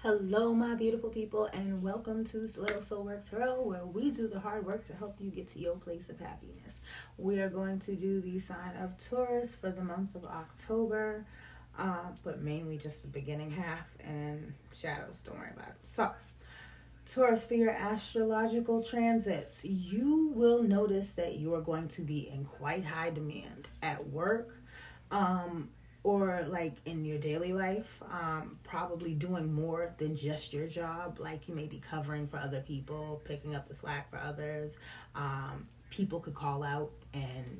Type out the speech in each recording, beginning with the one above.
Hello, my beautiful people, and welcome to Stilettos Tarot, where we do the hard work to help you get to your place of happiness. We are going to do the sign of Taurus for the month of October, but mainly just the beginning half and shadows. Don't worry about it. So, Taurus, for your astrological transits, you will notice that you are going to be in quite high demand at work. Or like in your daily life, probably doing more than just your job. Like you may be covering for other people, picking up the slack for others. People could call out and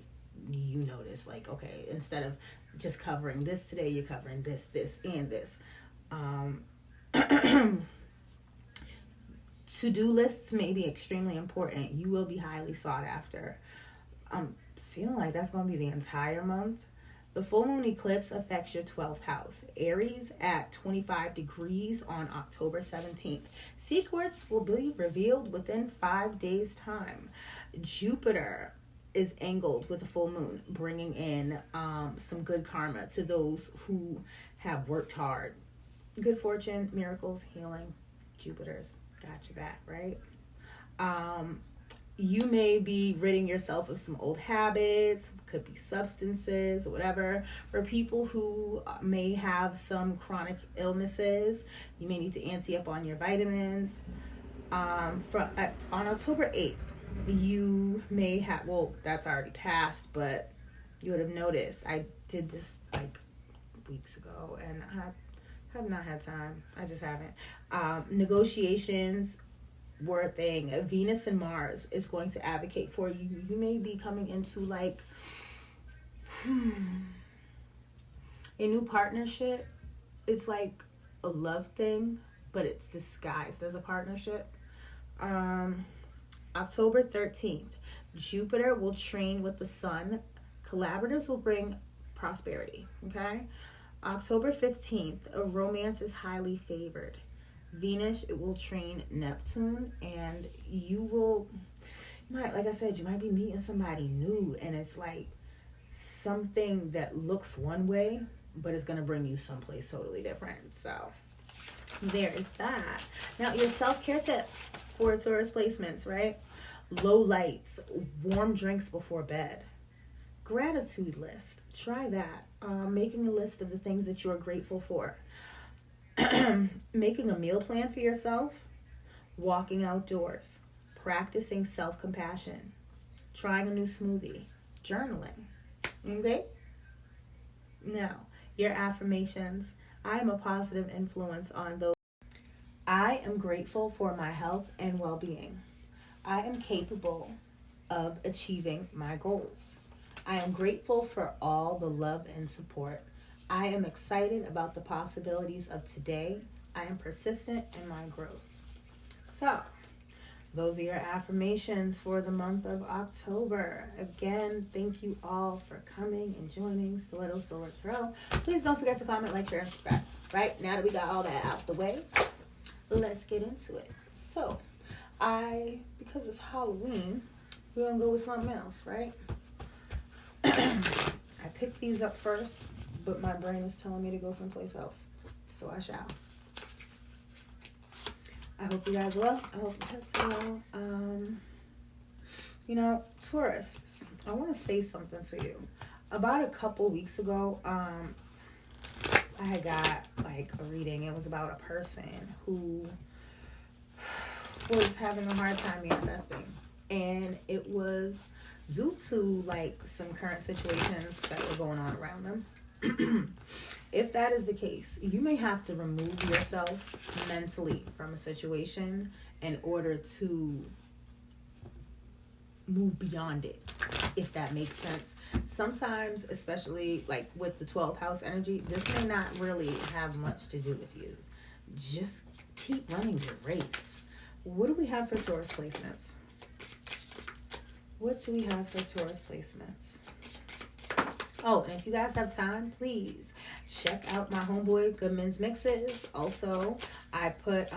you notice like, okay, instead of just covering this today, you're covering this, and this. To-do lists may be extremely important. You will be highly sought after. I'm feeling like that's going to be the entire month. The full moon eclipse affects your 12th house, Aries, at 25 degrees on October 17th. Secrets will be revealed within 5 days' time. Jupiter is angled with the full moon, bringing in some good karma to those who have worked hard. Good fortune, miracles, healing. Jupiter's got your back, right? You may be ridding yourself of some old habits, could be substances, whatever. For people who may have some chronic illnesses, you may need to ante up on your vitamins. On October 8th, you may have, well, that's already passed, but you would have noticed I did this like weeks ago, and I have not had time. I just haven't. Negotiations were a thing. Venus and Mars is going to advocate for you. You may be coming into like a new partnership. It's like a love thing, but it's disguised as a partnership. October 13th, Jupiter will trine with the sun. Collaboratives will bring prosperity. Okay. October 15th, a romance is highly favored. Venus, it will trine Neptune, and you might, like I said, you might be meeting somebody new, and it's like something that looks one way, but it's going to bring you someplace totally different. So there is that. Now, your self-care tips for Taurus placements, right? Low lights, warm drinks before bed. Gratitude list. Try that. Making a list of the things that you are grateful for. Making a meal plan for yourself, walking outdoors, practicing self-compassion, trying a new smoothie, journaling. Okay? Now, your affirmations. I am a positive influence on those. I am grateful for my health and well-being. I am capable of achieving my goals. I am grateful for all the love and support. I am excited about the possibilities of today. I am persistent in my growth. So, those are your affirmations for the month of October. Again, thank you all for coming and joining Stilettos Tarot. Please don't forget to comment, like, share, and subscribe. Right, now that we got all that out the way, let's get into it. So, because it's Halloween, we're going to go with something else, right? I picked these up first, but my brain is telling me to go someplace else. So I shall. I hope you guys well. I hope you guys well. Taurus, I want to say something to you. About a couple weeks ago, I had got like a reading. It was about a person who was having a hard time manifesting. And it was due to like some current situations that were going on around them. If that is the case, you may have to remove yourself mentally from a situation in order to move beyond it, if that makes sense. Sometimes, especially like with the 12th house energy, this may not really have much to do with you. Just keep running your race. What do we have for Taurus placements? What do we have for Taurus placements? Oh, and if you guys have time, please check out my homeboy Goodman's Mixes. Also, I put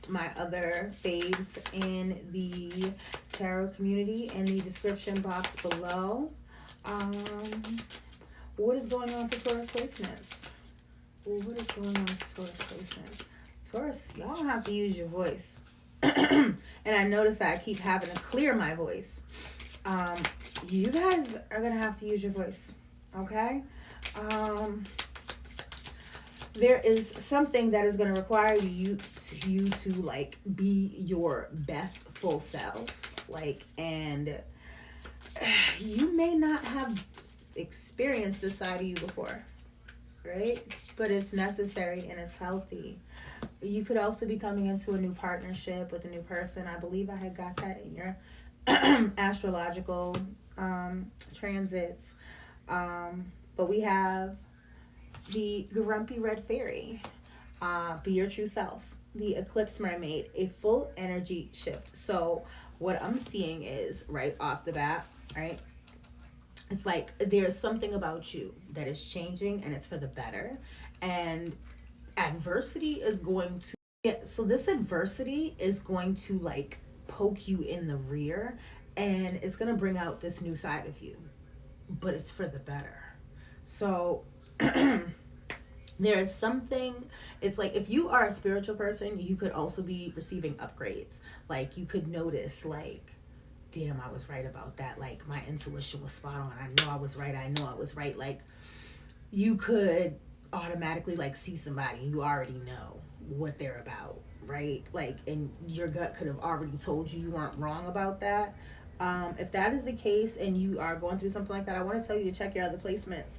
my other faves in the tarot community in the description box below. What is going on for Taurus placements? What is going on for Taurus placements? Taurus, y'all don't have to use your voice. And I notice that I keep having to clear my voice. You guys are going to have to use your voice. Okay? There is something that is going to require you to like be your best full self. Like, and you may not have experienced this side of you before, right? But it's necessary and it's healthy. You could also be coming into a new partnership with a new person. I believe I had got that in your astrological transits. But we have the grumpy red fairy, be your true self, the eclipse mermaid, a full energy shift. So what I'm seeing is, right off the bat, right, it's like there's something about you that is changing and it's for the better. And adversity is going to, so this adversity is going to like poke you in the rear, and it's going to bring out this new side of you, but it's for the better. So there is something, it's like if you are a spiritual person, you could also be receiving upgrades. Like you could notice like, damn, I was right about that. Like my intuition was spot on. I know I was right. Like you could automatically like see somebody, you already know what they're about, right? Like, and your gut could have already told you weren't wrong about that. If that is the case and you are going through something like that, I want to tell you to check your other placements.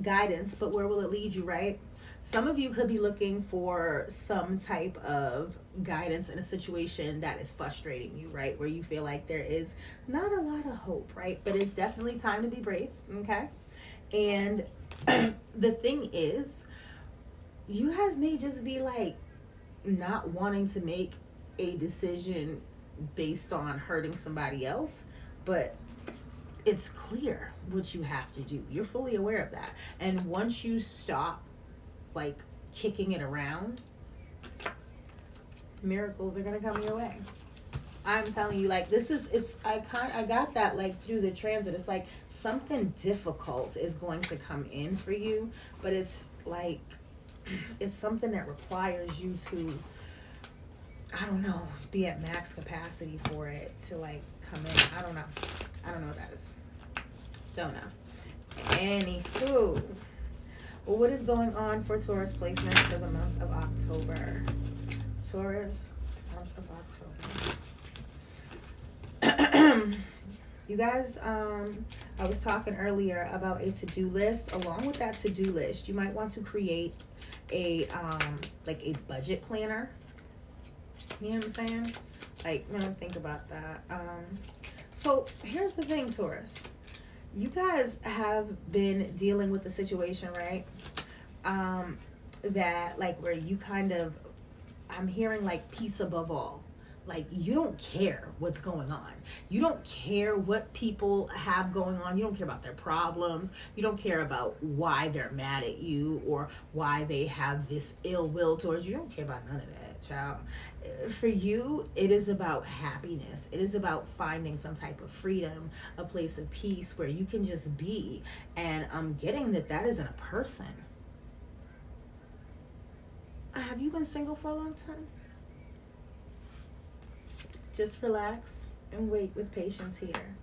Guidance, but where will it lead you, right? Some of you could be looking for some type of guidance in a situation that is frustrating you, right? Where you feel like there is not a lot of hope, right? But it's definitely time to be brave, okay? And the thing is, you guys may just be like not wanting to make a decision based on hurting somebody else, but it's clear what you have to do. You're fully aware of that. And once you stop like kicking it around, miracles are gonna come your way. I'm telling you, like, this is, it's, I got that like through the transit. It's like something difficult is going to come in for you, but it's like, it's something that requires you to, I don't know, be at max capacity for it to like come in. I don't know what that is. Don't know. Anywho, well, what is going on for Taurus placements for the month of October? Taurus, month of October. You guys, I was talking earlier about a to-do list. Along with that to-do list, you might want to create a like a budget planner. You know what I'm saying? Like, when I think about that. So here's the thing, Taurus. You guys have been dealing with the situation, right? That like where you kind of, I'm hearing like peace above all. Like you don't care what's going on. You don't care what people have going on. You don't care about their problems. You don't care about why they're mad at you or why they have this ill will towards you. You don't care about none of that, child. For you, it is about happiness. It is about finding some type of freedom, a place of peace where you can just be. And I'm getting that isn't a person. Have you been single for a long time? Just relax and wait with patience here.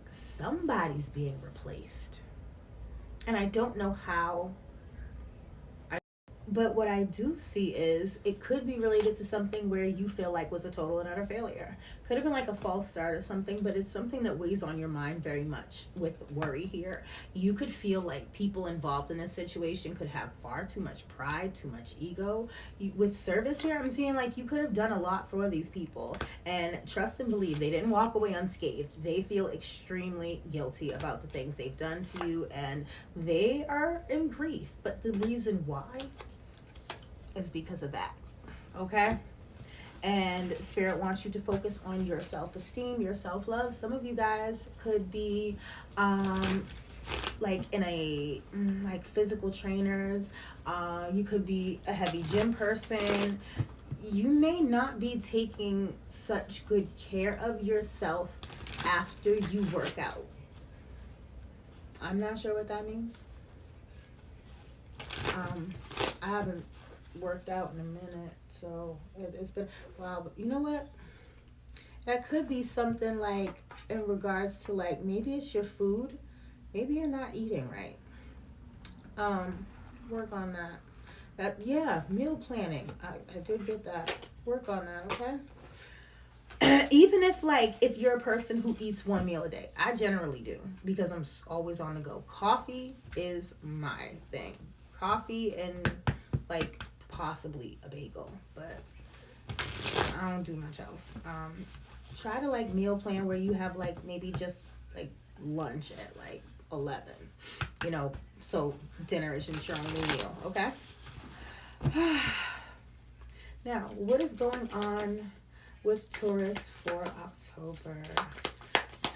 Somebody's being replaced. And I don't know how. But what I do see is it could be related to something where you feel like was a total and utter failure. Could have been like a false start or something, but it's something that weighs on your mind very much with worry here. You could feel like people involved in this situation could have far too much pride, too much ego. With service here, I'm seeing like you could have done a lot for these people. And trust and believe, they didn't walk away unscathed. They feel extremely guilty about the things they've done to you, and they are in grief. But the reason why is because of that, okay? And Spirit wants you to focus on your self-esteem, your self-love. Some of you guys could be like in a like physical trainers. You could be a heavy gym person. You may not be taking such good care of yourself after you work out. I'm not sure what that means. I haven't worked out in a minute, so it's been a while. But you know what? That could be something like in regards to like maybe it's your food, maybe you're not eating right. Work on that. Yeah, meal planning. I did get that. Work on that, okay? Even if you're a person who eats one meal a day, I generally do because I'm always on the go. Coffee is my thing. Coffee and like possibly a bagel, but I don't do much else. Try to like meal plan where you have like maybe just like lunch at like 11. So dinner is your only meal, okay? Now, what is going on with Taurus for October?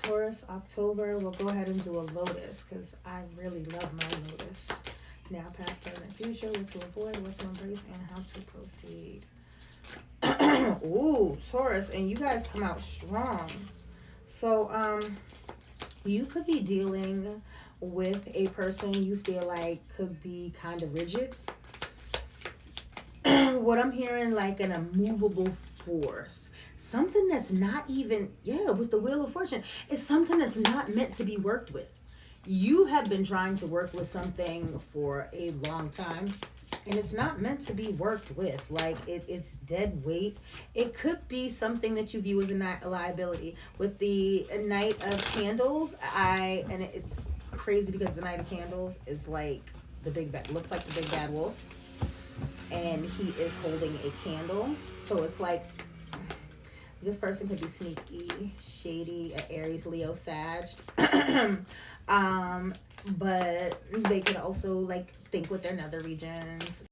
Taurus, October, we'll go ahead and do a lotus because I really love my lotus. Now, past, present, future, what to avoid, what to embrace, and how to proceed. Ooh, Taurus, and you guys come out strong. So, you could be dealing with a person you feel like could be kind of rigid. What I'm hearing, like an immovable force. Something that's not even, with the Wheel of Fortune, it's something that's not meant to be worked with. You have been trying to work with something for a long time, and it's not meant to be worked with. Like, it's dead weight. It could be something that you view as a liability. With the Knight of Candles, it's crazy because the Knight of Candles is like the big bad, looks like the big bad wolf. And he is holding a candle. So it's like this person could be sneaky, shady, Aries, Leo, Sag. But they could also like think with their nether regions.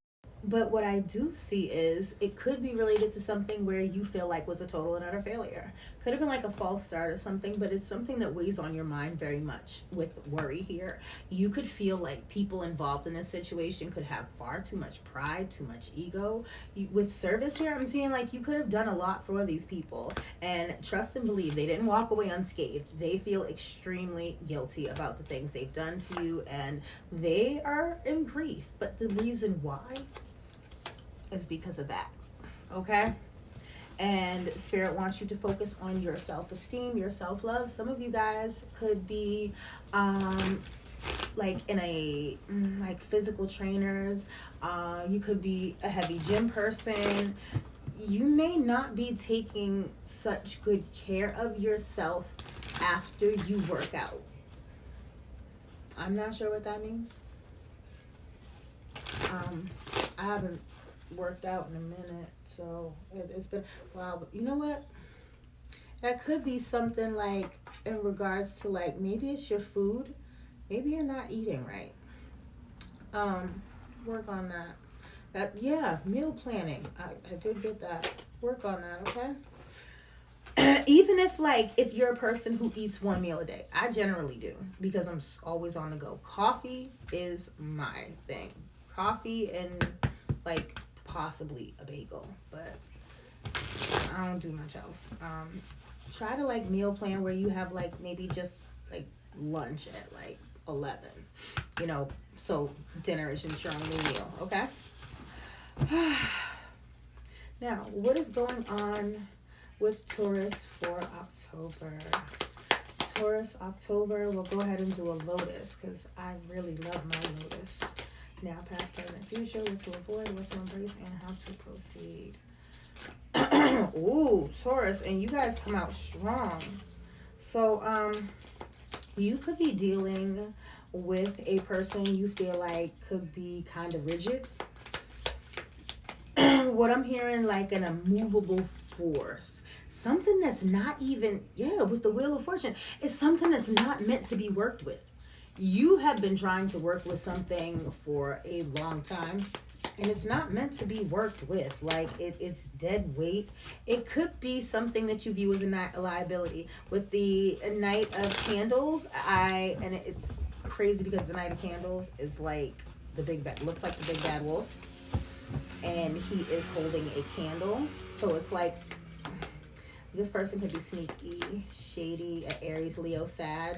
But what I do see is it could be related to something where you feel like was a total and utter failure. Could have been like a false start or something, but it's something that weighs on your mind very much with worry here. You could feel like people involved in this situation could have far too much pride, too much ego. With service here, I'm seeing like you could have done a lot for these people. And trust and believe, they didn't walk away unscathed. They feel extremely guilty about the things they've done to you, and they are in grief. But the reason why is because of that, okay? And Spirit wants you to focus on your self-esteem, your self-love. Some of you guys could be like in a like physical trainers. You could be a heavy gym person. You may not be taking such good care of yourself after you work out. I'm not sure what that means. I haven't worked out in a minute, so it's been a while. But you know what? That could be something like in regards to like maybe it's your food, maybe you're not eating right. Work on that. Yeah, meal planning. I did get that. Work on that, okay? Even if you're a person who eats one meal a day, I generally do because I'm always on the go. Coffee is my thing. Coffee and like possibly a bagel, but I don't do much else. Try to like meal plan where you have like maybe just like lunch at like 11. So dinner is your only meal, okay? Now, what is going on with Taurus for October? Taurus, October, we'll go ahead and do a lotus because I really love my lotus. Now, past, present, future, what to avoid, what to embrace, and how to proceed. Ooh, Taurus, and you guys come out strong. So, you could be dealing with a person you feel like could be kind of rigid. What I'm hearing, like an immovable force. Something that's not even, with the Wheel of Fortune, it's something that's not meant to be worked with. You have been trying to work with something for a long time, and it's not meant to be worked with. Like, it's dead weight. It could be something that you view as a liability. With the Knight of Candles, it's crazy because the Knight of Candles is like the big bad, looks like the big bad wolf. And he is holding a candle. So it's like This person could be sneaky, shady, a Aries, Leo, Sag.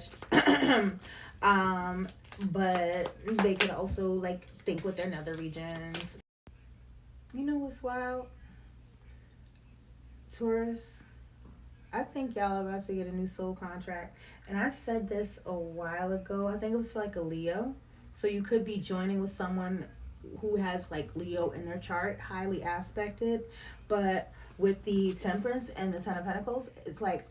But they could also like think with their nether regions. You know what's wild? Taurus, I think y'all are about to get a new soul contract. And I said this a while ago. I think it was for like a Leo. So you could be joining with someone who has like Leo in their chart, highly aspected. But with the Temperance and the Ten of Pentacles, it's like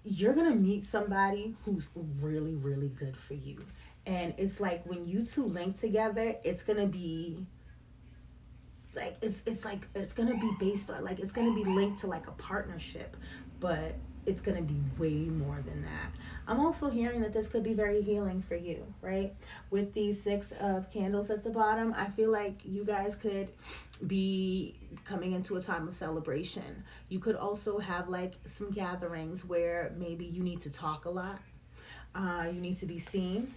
you're going to meet somebody who's really, really good for you. And it's like when you two link together, it's going to be like it's gonna be based on like it's gonna be linked to like a partnership, but it's gonna be way more than that. I'm also hearing that this could be very healing for you, right? With the 6 of candles at the bottom, I feel like you guys could be coming into a time of celebration. You could also have like some gatherings where maybe you need to talk a lot, you need to be seen.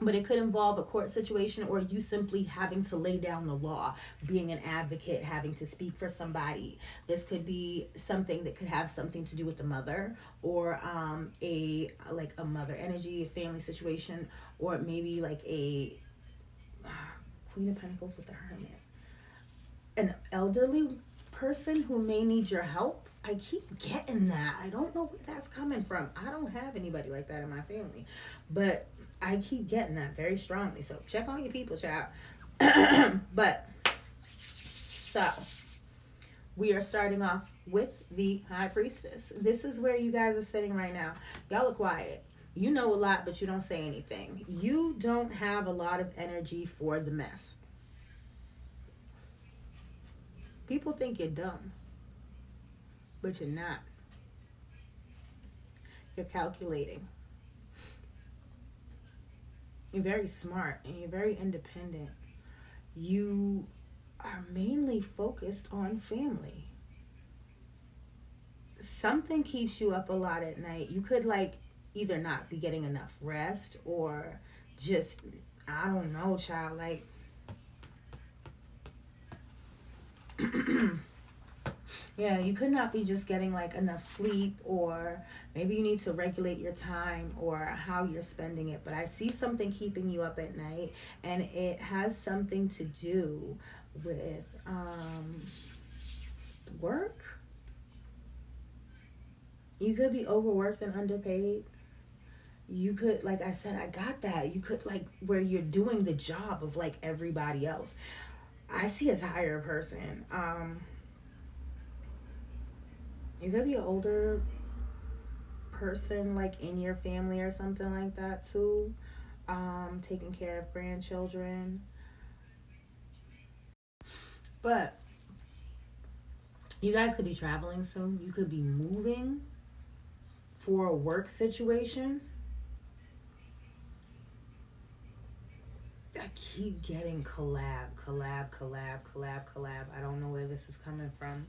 But it could involve a court situation or you simply having to lay down the law, being an advocate, having to speak for somebody. This could be something that could have something to do with the mother or a mother energy, a family situation, or maybe like a Queen of Pentacles with the Hermit. An elderly person who may need your help. I keep getting that. I don't know where that's coming from. I don't have anybody like that in my family. But I keep getting that very strongly. So check on your people, child. But so we are starting off with the High Priestess. This is where you guys are sitting right now. Y'all are quiet. You know a lot, but you don't say anything. You don't have a lot of energy for the mess. People think you're dumb, but you're not. You're calculating. You're very smart and you're very independent. You are mainly focused on family. Something keeps you up a lot at night. You could like either not be getting enough rest or just, I don't know, child, like yeah, you could not be just getting like enough sleep, or maybe you need to regulate your time or how you're spending it. But I see something keeping you up at night, and it has something to do with work. You could be overworked and underpaid. You could, like I said, I got that. You could like where you're doing the job of like everybody else. I see a tired person. You could be an older person like in your family or something like that too, taking care of grandchildren. But you guys could be traveling soon. You could be moving for a work situation. I keep getting collab. I don't know where this is coming from.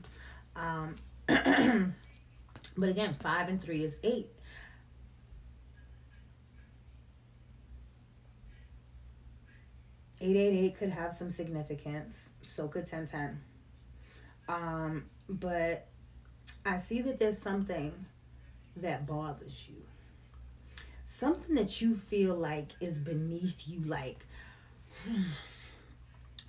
But again, 5 and 3 is 8. Eight could have some significance. So could 10. But I see that there's something that bothers you. Something that you feel like is beneath you, like,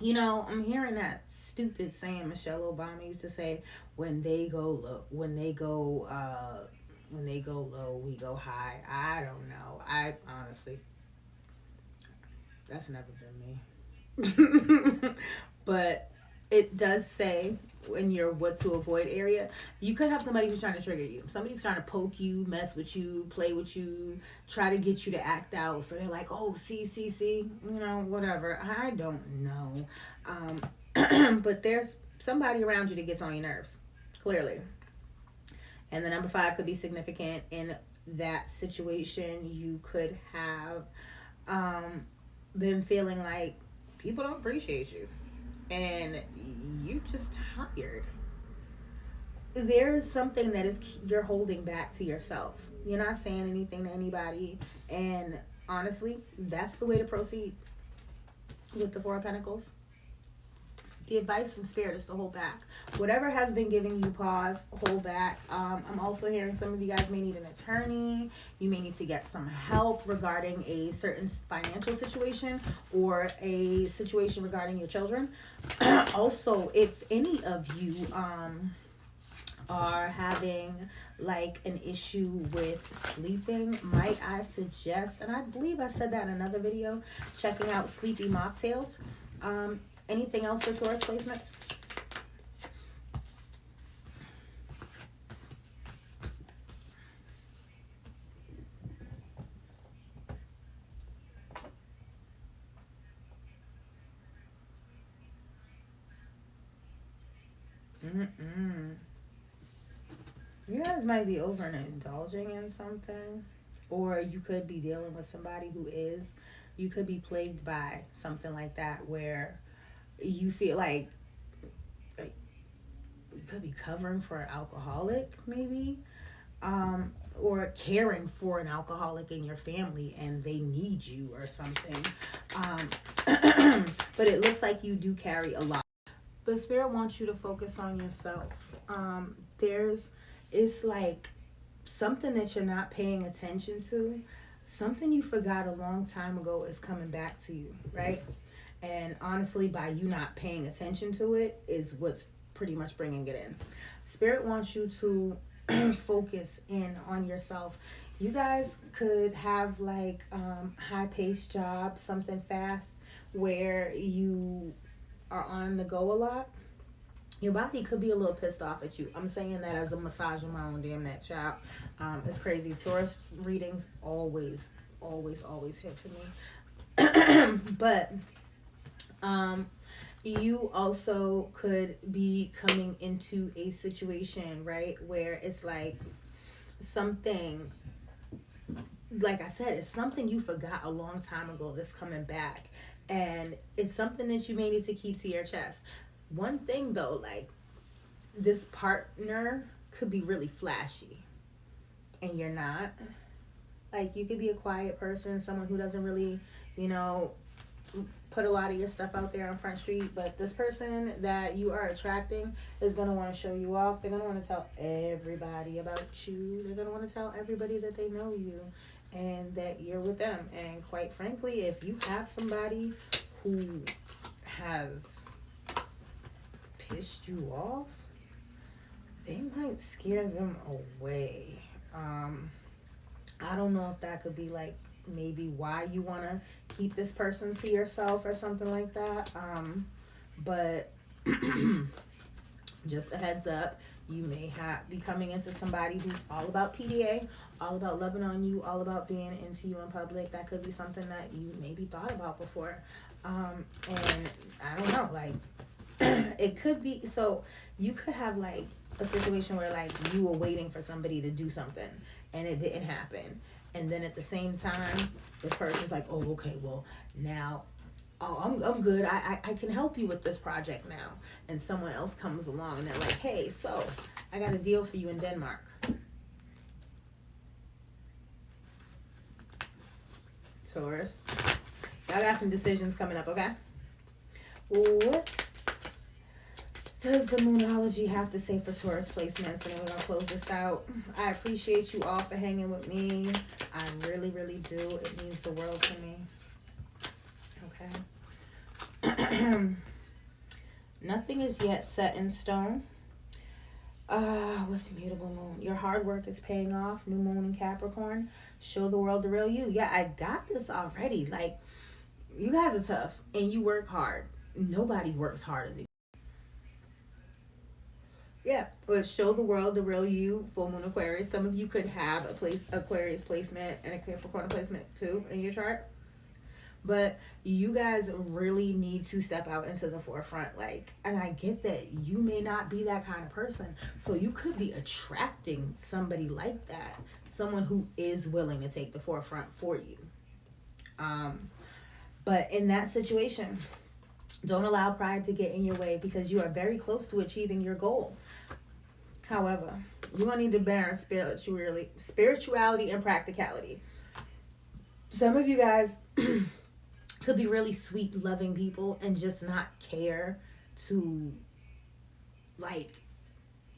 you know, I'm hearing that stupid saying Michelle Obama used to say, when they go low, when they go low, we go high. I don't know. I honestly, that's never been me. But it does say in your what to avoid area, you could have somebody who's trying to trigger you. Somebody's trying to poke you, mess with you, play with you, try to get you to act out. So they're like, oh, see, you know, whatever. I don't know. But there's somebody around you that gets on your nerves, clearly. And the number 5 could be significant in that situation. You could have been feeling like people don't appreciate you and you just tired. There is something that is you're holding back to yourself. You're not saying anything to anybody, and honestly, that's the way to proceed with the 4 of Pentacles. The advice from Spirit is to hold back. Whatever has been giving you pause, hold back. I'm also hearing some of you guys may need an attorney. You may need to get some help regarding a certain financial situation or a situation regarding your children. Also, if any of you are having like an issue with sleeping, might I suggest, and I believe I said that in another video, checking out sleepy mocktails. Anything else for Taurus placements? You guys might be overindulging in something, or you could be dealing with somebody who is. You could be plagued by something like that where you feel like you could be covering for an alcoholic, maybe, or caring for an alcoholic in your family and they need you or something. But it looks like you do carry a lot. But Spirit wants you to focus on yourself. It's like something that you're not paying attention to, something you forgot a long time ago is coming back to you, right? And honestly, by you not paying attention to it is what's pretty much bringing it in. Spirit wants you to focus in on yourself. You guys could have like high-paced job, something fast where you are on the go a lot. Your body could be a little pissed off at you. I'm saying that as a massage of my own damn that child. It's crazy. Taurus readings always hit for me. But you also could be coming into a situation, right, where it's like something, like I said, it's something you forgot a long time ago that's coming back. And it's something that you may need to keep to your chest. One thing though, like this partner could be really flashy and you're not. Like you could be a quiet person, someone who doesn't really, put a lot of your stuff out there on Front Street, but this person that you are attracting is going to want to show you off. They're going to want to tell everybody about you. They're going to want to tell everybody that they know you and that you're with them. And quite frankly, if you have somebody who has pissed you off, they might scare them away. I don't know if that could be like maybe why you want to keep this person to yourself or something like that. But just a heads up, you may be coming into somebody who's all about PDA, all about loving on you, all about being into you in public. That could be something that you maybe thought about before. And I don't know, like it could be, so you could have like a situation where like you were waiting for somebody to do something and it didn't happen. And then at the same time, this person's like, oh, okay, well, now, I'm good. I can help you with this project now. And someone else comes along and they're like, hey, so I got a deal for you in Denmark. Taurus. Y'all got some decisions coming up, okay? What does the Moonology have to say for Taurus placements? And then we're going to close this out. I appreciate you all for hanging with me. I really, really do. It means the world to me. Okay. Nothing is yet set in stone. With mutable moon. Your hard work is paying off. New moon in Capricorn. Show the world the real you. Yeah, I got this already. Like, you guys are tough and you work hard. Nobody works harder than you. Yeah, but show the world the real you, full moon Aquarius. Some of you could have Aquarius placement and a Capricorn placement too in your chart. But you guys really need to step out into the forefront. Like, and I get that you may not be that kind of person. So you could be attracting somebody like that. Someone who is willing to take the forefront for you. But in that situation, don't allow pride to get in your way because you are very close to achieving your goal. However, you're going to need to balance spirituality and practicality. Some of you guys could be really sweet, loving people and just not care to like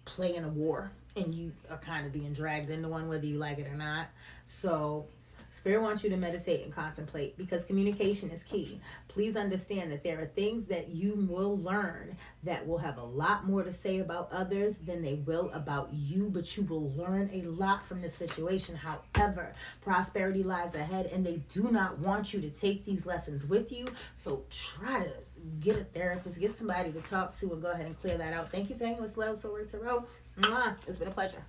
play in a war, and you are kind of being dragged into one whether you like it or not. So Spirit wants you to meditate and contemplate, because communication is key. Please understand that there are things that you will learn that will have a lot more to say about others than they will about you, but you will learn a lot from this situation. However, prosperity lies ahead, and they do not want you to take these lessons with you. So try to get a therapist, get somebody to talk to, and go ahead and clear that out. Thank you for hanging with Stilettos Tarot. It's been a pleasure.